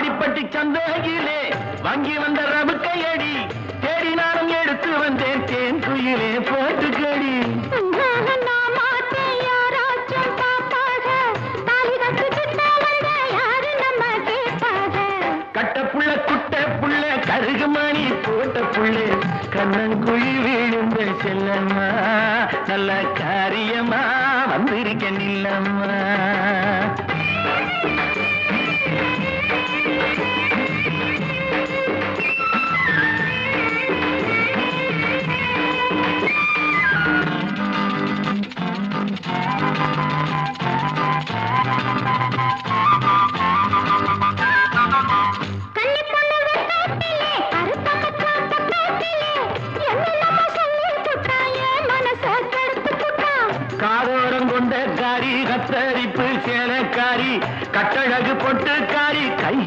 வாடிப்பட்டி சந்தையிலே வாங்கி வந்த ரவுக்கையடி தேடினாலும் எடுத்து வந்தேன் தேன் குயிலே போட்டுக்கடி. கட்ட புள்ள குட்ட புள்ள கருகுமணி போட்ட புள்ள கண்ணங்குழி விழுந்த செல்லம்மா நல்ல காரியமா வந்திருக்க நில்லம்மா.